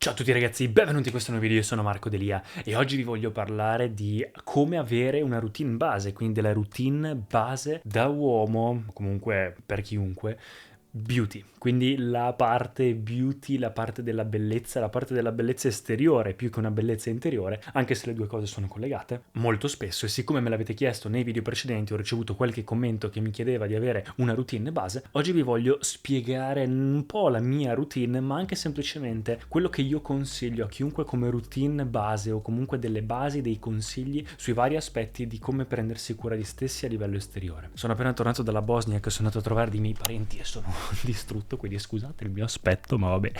Ciao a tutti ragazzi, benvenuti in questo nuovo video, io sono Marco Delia e oggi vi voglio parlare di come avere una routine base, quindi della routine base da uomo, comunque per chiunque, beauty, quindi la parte beauty, la parte della bellezza esteriore più che una bellezza interiore, anche se le due cose sono collegate molto spesso. E siccome me l'avete chiesto nei video precedenti, ho ricevuto qualche commento che mi chiedeva di avere una routine base. Oggi vi voglio spiegare un po' la mia routine, ma anche semplicemente quello che io consiglio a chiunque come routine base, o comunque delle basi, dei consigli sui vari aspetti di come prendersi cura di stessi a livello esteriore. Sono appena tornato dalla Bosnia, che sono andato a trovare dei miei parenti e sono distrutto, quindi scusate il mio aspetto, ma vabbè.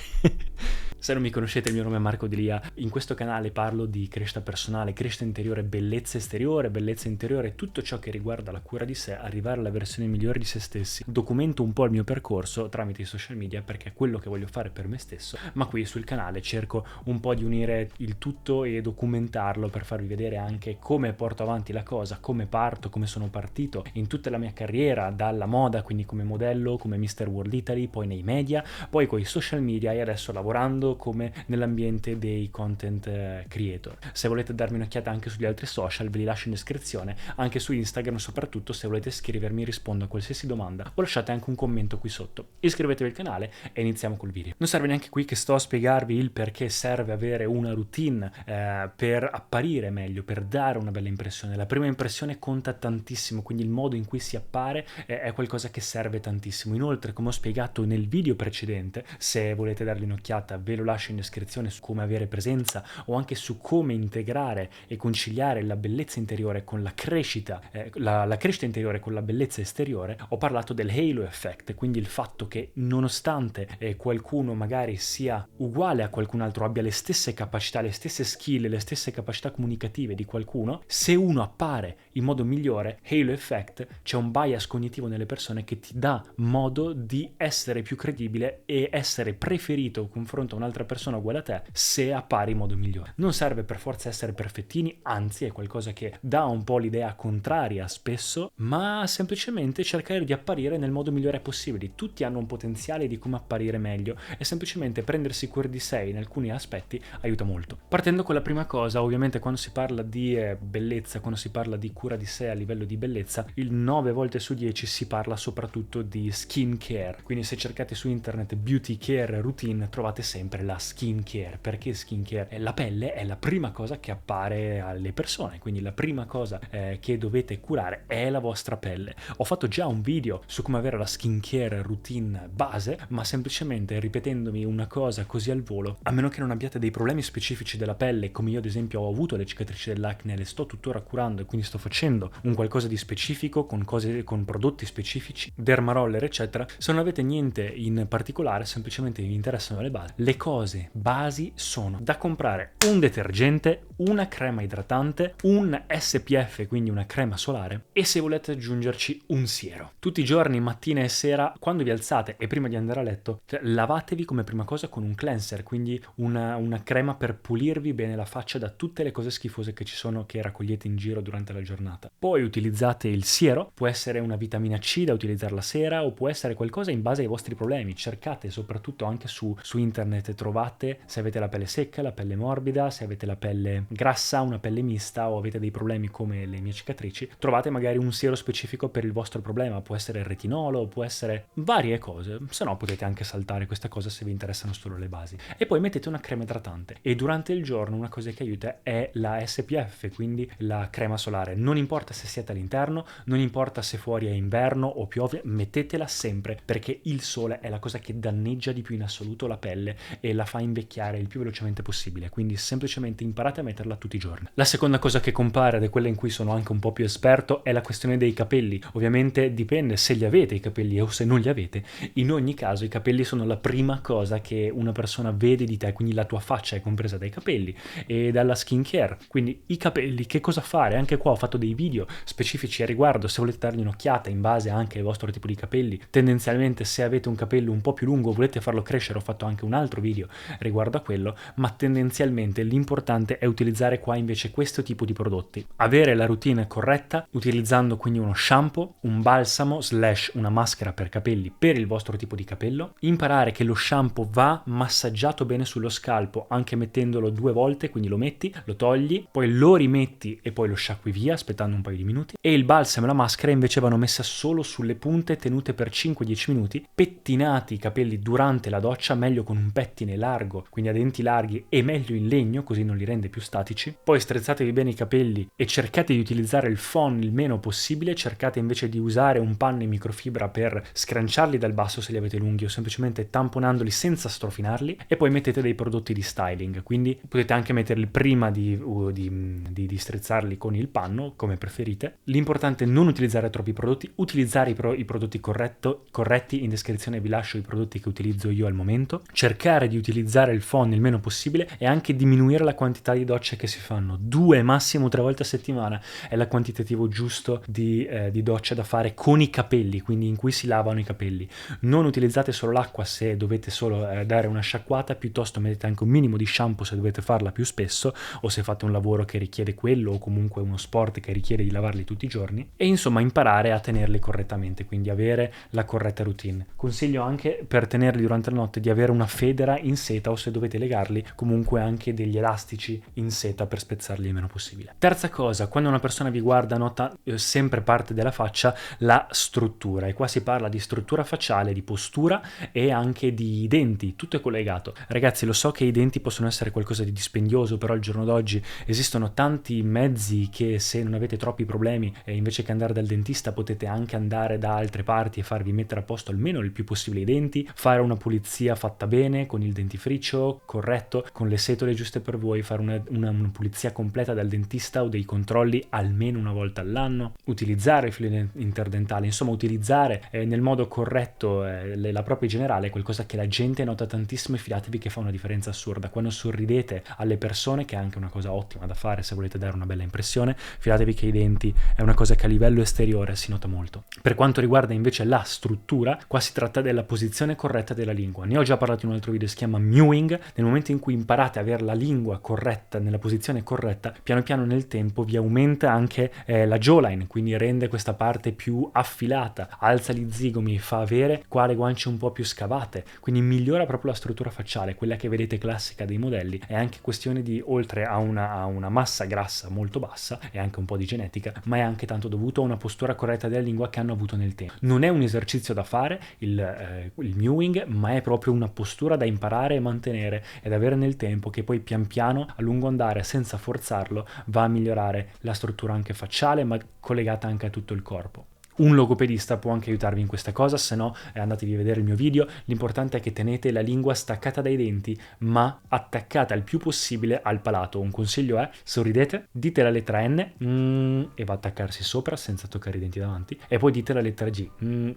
Se non mi conoscete, il mio nome è Marco Delia. In questo canale parlo di crescita personale, crescita interiore, bellezza esteriore, bellezza interiore, tutto ciò che riguarda la cura di sé, arrivare alla versione migliore di se stessi. Documento un po' il mio percorso tramite i social media perché è quello che voglio fare per me stesso, ma qui sul canale cerco un po' di unire il tutto e documentarlo per farvi vedere anche come porto avanti la cosa, come parto, come sono partito in tutta la mia carriera, dalla moda, quindi come modello, come Mr. World Italy, poi nei media, poi con i social media e adesso lavorando come nell'ambiente dei content creator. Se volete darmi un'occhiata anche sugli altri social ve li lascio in descrizione, anche su Instagram soprattutto. Se volete scrivermi rispondo a qualsiasi domanda o lasciate anche un commento qui sotto. Iscrivetevi al canale e iniziamo col video. Non serve neanche qui che sto a spiegarvi il perché serve avere una routine per apparire meglio, per dare una bella impressione. La prima impressione conta tantissimo, quindi il modo in cui si appare è qualcosa che serve tantissimo. Inoltre, come ho spiegato nel video precedente, se volete dargli un'occhiata ve lo lascio in descrizione, su come avere presenza o anche su come integrare e conciliare la bellezza interiore con la crescita, la crescita interiore con la bellezza esteriore. Ho parlato del halo effect, quindi il fatto che nonostante qualcuno magari sia uguale a qualcun altro, abbia le stesse capacità, le stesse skill, le stesse capacità comunicative di qualcuno, se uno appare in modo migliore, halo effect, c'è un bias cognitivo nelle persone che ti dà modo di essere più credibile e essere preferito confronto a un'altra persona uguale a te se appari in modo migliore. Non serve per forza essere perfettini, anzi è qualcosa che dà un po' l'idea contraria spesso, ma semplicemente cercare di apparire nel modo migliore possibile. Tutti hanno un potenziale di come apparire meglio e semplicemente prendersi cura di sé in alcuni aspetti aiuta molto. Partendo con la prima cosa, ovviamente quando si parla di bellezza, quando si parla di cura di sé a livello di bellezza, il 9 volte su 10 si parla soprattutto di skin care. Quindi se cercate su internet beauty care routine trovate sempre la skin care. Perché skin care? La pelle è la prima cosa che appare alle persone, quindi la prima cosa che dovete curare è la vostra pelle. Ho fatto già un video su come avere la skin care routine base, ma semplicemente ripetendomi una cosa così al volo, a meno che non abbiate dei problemi specifici della pelle, come io ad esempio ho avuto le cicatrici dell'acne, le sto tuttora curando e quindi sto facendo un qualcosa di specifico con prodotti specifici, dermaroller eccetera. Se non avete niente in particolare, semplicemente vi interessano le basi, le cose basi sono da comprare un detergente, una crema idratante, un SPF, quindi una crema solare, e se volete aggiungerci un siero. Tutti i giorni, mattina e sera, quando vi alzate e prima di andare a letto, lavatevi come prima cosa con un cleanser, quindi una crema per pulirvi bene la faccia da tutte le cose schifose che ci sono, che raccogliete in giro durante la giornata. Poi utilizzate il siero, può essere una vitamina C da utilizzare la sera o può essere qualcosa in base ai vostri problemi. Cercate soprattutto anche su internet, trovate se avete la pelle secca, la pelle morbida, se avete la pelle grassa, una pelle mista o avete dei problemi come le mie cicatrici, trovate magari un siero specifico per il vostro problema. Può essere il retinolo, può essere varie cose, se no potete anche saltare questa cosa se vi interessano solo le basi. E poi mettete una crema idratante e durante il giorno una cosa che aiuta è la SPF, quindi la crema solare. Non importa se siete all'interno, non importa se fuori è inverno o piove, mettetela sempre perché il sole è la cosa che danneggia di più in assoluto la pelle e la fa invecchiare il più velocemente possibile, quindi semplicemente imparate a metterla tutti i giorni. La seconda cosa che compare, ed è quella in cui sono anche un po' più esperto, è la questione dei capelli. Ovviamente dipende se li avete i capelli o se non li avete. In ogni caso i capelli sono la prima cosa che una persona vede di te, quindi la tua faccia è compresa dai capelli e dalla skin care. Quindi i capelli, che cosa fare? Anche qua ho fatto dei video specifici a riguardo, se volete dargli un'occhiata in base anche al vostro tipo di capelli. Tendenzialmente tendenzialmente se avete un capello un po' più lungo, volete farlo crescere, ho fatto anche un altro video riguardo a quello, ma tendenzialmente l'importante è utilizzare qua invece questo tipo di prodotti. Avere la routine corretta, utilizzando quindi uno shampoo, un balsamo / una maschera per capelli per il vostro tipo di capello, imparare che lo shampoo va massaggiato bene sullo scalpo, anche mettendolo 2 volte, quindi lo metti, lo togli, poi lo rimetti e poi lo sciacqui via aspettando un paio di minuti, e il balsamo e la maschera invece vanno messa solo sulle punte, tenute per 5-10 minuti, pettinati i capelli durante la doccia, meglio con un pettine largo, quindi a denti larghi, e meglio in legno, così non li rende più statici. Poi strezzatevi bene i capelli e cercate di utilizzare il phon il meno possibile, cercate invece di usare un panno in microfibra per scranciarli dal basso se li avete lunghi, o semplicemente tamponandoli senza strofinarli, e poi mettete dei prodotti di styling, quindi potete anche metterli prima di strizzarli con il panno, come preferite. L'importante è non utilizzare troppi prodotti, utilizzare i prodotti corretti. In descrizione vi lascio i prodotti che utilizzo io al momento, cercare di utilizzare il phon il meno possibile e anche diminuire la quantità di docce che si fanno. 2, massimo 3 volte a settimana è la quantitativo giusto di docce da fare con i capelli, quindi in cui si lavano i capelli. Non utilizzate solo l'acqua se dovete solo dare una sciacquata, piuttosto mettete anche un minimo di shampoo se dovete farla più spesso, o se fate un lavoro che richiede quello, o comunque uno sport che richiede di lavarli tutti i giorni, e insomma imparare a tenerli correttamente, quindi avere la corretta routine. Consiglio anche, per tenerli durante la notte, di avere una federa in seta, o se dovete legarli comunque anche degli elastici in seta per spezzarli il meno possibile. Terza cosa, quando una persona vi guarda nota sempre parte della faccia la struttura, e qua si parla di struttura facciale, di postura e anche di denti, tutto è collegato. Ragazzi, lo so che i denti possono essere qualcosa di dispendioso, però al giorno d'oggi esistono tanti mezzi che, se non avete troppi problemi, invece che andare dal dentista potete anche andare da altre parti e farvi mettere a posto almeno il più possibile i denti, fare una pulizia fatta bene con il dentifricio corretto, con le setole giuste per voi, fare una pulizia completa dal dentista o dei controlli almeno una volta all'anno, utilizzare il filo interdentale, insomma utilizzare nel modo corretto la propria generale è qualcosa che la gente nota tantissimo, e fidatevi che fa una differenza assurda. Quando sorridete alle persone, che è anche una cosa ottima da fare se volete dare una bella impressione, fidatevi che i denti è una cosa che a livello esteriore si nota molto. Per quanto riguarda invece la struttura, qua si tratta della posizione corretta della lingua. Ne ho già parlato in un altro video, si chiama mewing. Nel momento in cui imparate a avere la lingua corretta, nella posizione corretta, piano piano nel tempo vi aumenta anche la jawline, quindi rende questa parte più affilata, alza gli zigomi, fa avere qua le guance un po' più scavate, quindi migliora proprio la struttura facciale, quella che vedete classica dei modelli. È anche questione di, oltre a una massa grassa molto bassa, e anche un po' di genetica, ma è anche tanto dovuto a una postura corretta della lingua che hanno avuto nel tempo. Non è un esercizio da fare il mewing, ma è proprio una postura da imparare e mantenere ed avere nel tempo, che poi pian piano, a lungo andare, senza forzarlo, va a migliorare la struttura anche facciale, ma collegata anche a tutto il corpo. Un logopedista può anche aiutarvi in questa cosa, se no andatevi a vedere il mio video. L'importante è che tenete la lingua staccata dai denti, ma attaccata il più possibile al palato. Un consiglio è: sorridete, dite la lettera N, e va a attaccarsi sopra senza toccare i denti davanti, e poi dite la lettera G, e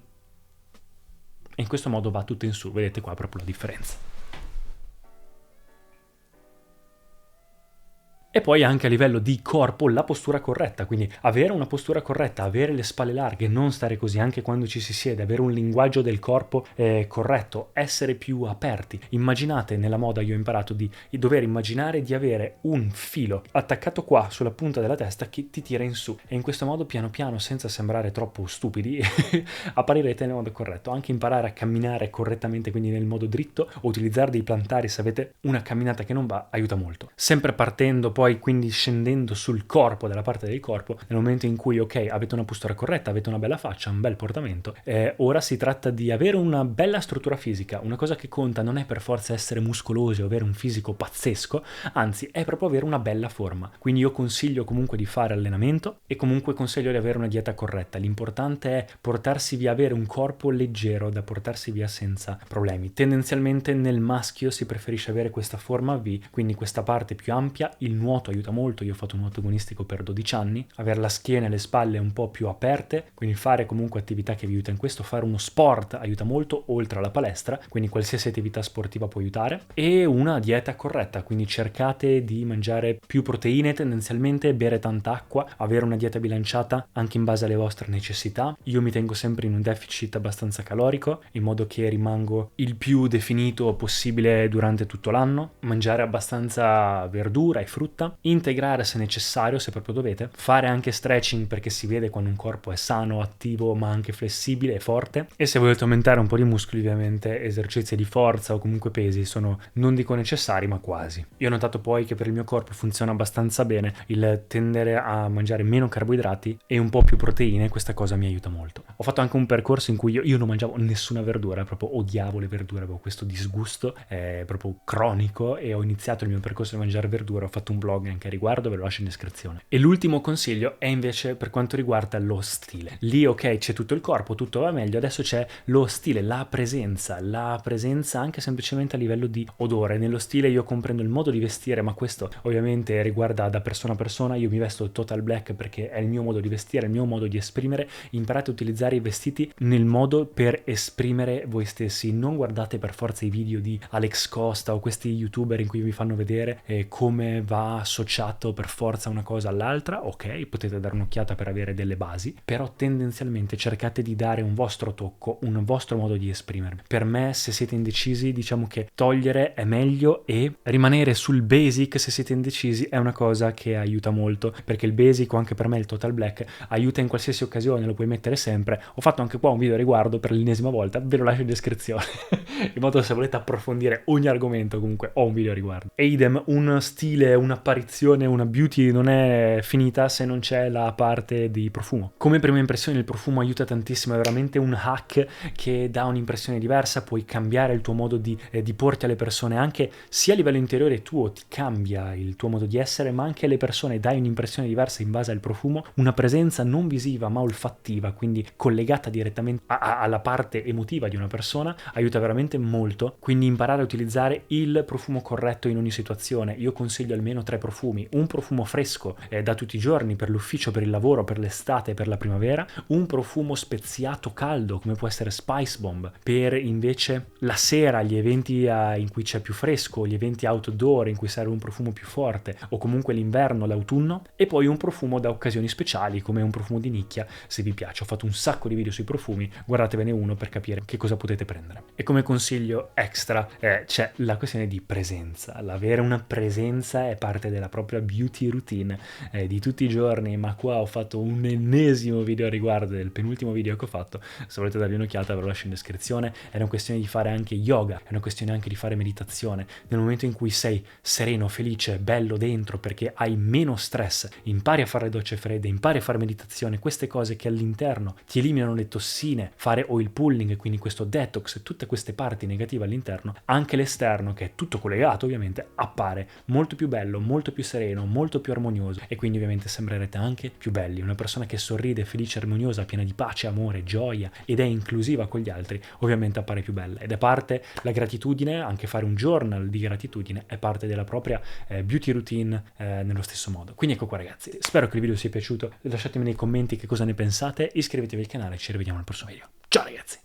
in questo modo va tutto in su. Vedete qua proprio la differenza. E poi anche a livello di corpo la postura corretta, quindi avere una postura corretta, avere le spalle larghe, non stare così anche quando ci si siede, avere un linguaggio del corpo corretto, essere più aperti. Immaginate, nella moda io ho imparato di dover immaginare di avere un filo attaccato qua sulla punta della testa che ti tira in su, e in questo modo piano piano, senza sembrare troppo stupidi, apparirete nel modo corretto. Anche imparare a camminare correttamente, quindi nel modo dritto, o utilizzare dei plantari se avete una camminata che non va, aiuta molto. Sempre partendo poi, quindi scendendo sul corpo, della parte del corpo, nel momento in cui ok, avete una postura corretta, avete una bella faccia, un bel portamento, ora si tratta di avere una bella struttura fisica. Una cosa che conta non è per forza essere muscolosi o avere un fisico pazzesco, anzi è proprio avere una bella forma. Quindi io consiglio comunque di fare allenamento, e comunque consiglio di avere una dieta corretta. L'importante è portarsi via, avere un corpo leggero da portarsi via senza problemi. Tendenzialmente nel maschio si preferisce avere questa forma V, quindi questa parte più ampia, il nuovo nuoto aiuta molto, io ho fatto un nuoto agonistico per 12 anni, avere la schiena e le spalle un po' più aperte, quindi fare comunque attività che vi aiuta in questo, fare uno sport aiuta molto, oltre alla palestra, quindi qualsiasi attività sportiva può aiutare, e una dieta corretta, quindi cercate di mangiare più proteine tendenzialmente, bere tanta acqua, avere una dieta bilanciata anche in base alle vostre necessità. Io mi tengo sempre in un deficit abbastanza calorico, in modo che rimango il più definito possibile durante tutto l'anno, mangiare abbastanza verdura e frutta, integrare se necessario, se proprio dovete, fare anche stretching perché si vede quando un corpo è sano, attivo ma anche flessibile e forte, e se volete aumentare un po' di muscoli ovviamente esercizi di forza o comunque pesi sono non dico necessari ma quasi. Io ho notato poi che per il mio corpo funziona abbastanza bene il tendere a mangiare meno carboidrati e un po' più proteine, questa cosa mi aiuta molto. Ho fatto anche un percorso in cui io non mangiavo nessuna verdura, proprio odiavo le verdure, avevo questo disgusto proprio cronico, e ho iniziato il mio percorso di mangiare verdura, ho fatto un blog anche a riguardo, ve lo lascio in descrizione. E l'ultimo consiglio è invece per quanto riguarda lo stile. Lì ok, c'è tutto il corpo, tutto va meglio, adesso c'è lo stile, la presenza anche semplicemente a livello di odore. Nello stile io comprendo il modo di vestire, ma questo ovviamente riguarda da persona a persona. Io mi vesto total black perché è il mio modo di vestire, il mio modo di esprimere. Imparate a utilizzare i vestiti nel modo per esprimere voi stessi, non guardate per forza i video di Alex Costa o questi youtuber in cui vi fanno vedere come va associato per forza una cosa all'altra. Ok, potete dare un'occhiata per avere delle basi, però tendenzialmente cercate di dare un vostro tocco, un vostro modo di esprimervi. Per me, se siete indecisi, diciamo che togliere è meglio, e rimanere sul basic se siete indecisi è una cosa che aiuta molto, perché il basic, o anche per me il total black, aiuta in qualsiasi occasione, lo puoi mettere sempre. Ho fatto anche qua un video a riguardo per l'ennesima volta, ve lo lascio in descrizione in modo se volete approfondire ogni argomento, comunque ho un video a riguardo. E idem, un stile, un'apparizione, una beauty non è finita se non c'è la parte di profumo. Come prima impressione il profumo aiuta tantissimo, è veramente un hack che dà un'impressione diversa, puoi cambiare il tuo modo di porti alle persone, anche sia a livello interiore tuo, ti cambia il tuo modo di essere, ma anche alle persone dai un'impressione diversa in base al profumo, una presenza non visiva ma olfattiva, quindi collegata direttamente alla parte emotiva di una persona, aiuta veramente molto. Quindi imparare a utilizzare il profumo corretto in ogni situazione. Io consiglio almeno 3 profumi: un profumo fresco da tutti i giorni per l'ufficio, per il lavoro, per l'estate, per la primavera; un profumo speziato caldo come può essere Spice Bomb per invece la sera, gli eventi in cui c'è più fresco, gli eventi outdoor in cui serve un profumo più forte, o comunque l'inverno, l'autunno; e poi un profumo da occasioni speciali come un profumo di nicchia se vi piace. Ho fatto un sacco di video sui profumi, guardatevene uno per capire che cosa potete prendere. E come consiglio extra c'è la questione di presenza. L'avere una presenza è parte della propria beauty routine di tutti i giorni, ma qua ho fatto un ennesimo video a riguardo, del penultimo video che ho fatto. Se volete dargli un'occhiata ve lo lascio in descrizione. È una questione di fare anche yoga, è una questione anche di fare meditazione. Nel momento in cui sei sereno, felice, bello dentro perché hai meno stress, impari a fare docce fredde, impari a fare meditazione, queste cose che all'interno ti eliminano le tossine, fare oil pulling, quindi questo detox, tutte queste parti negative all'interno, anche l'esterno, che è tutto collegato ovviamente, appare molto più bello, molto più sereno, molto più armonioso, e quindi ovviamente sembrerete anche più belli. Una persona che sorride, felice, armoniosa, piena di pace, amore, gioia ed è inclusiva con gli altri, ovviamente appare più bella. Ed è parte la gratitudine, anche fare un journal di gratitudine è parte della propria beauty routine nello stesso modo. Quindi ecco qua ragazzi, spero che il video sia piaciuto, lasciatemi nei commenti che cosa ne pensate, iscrivetevi al canale e ci rivediamo al prossimo video. Ciao ragazzi!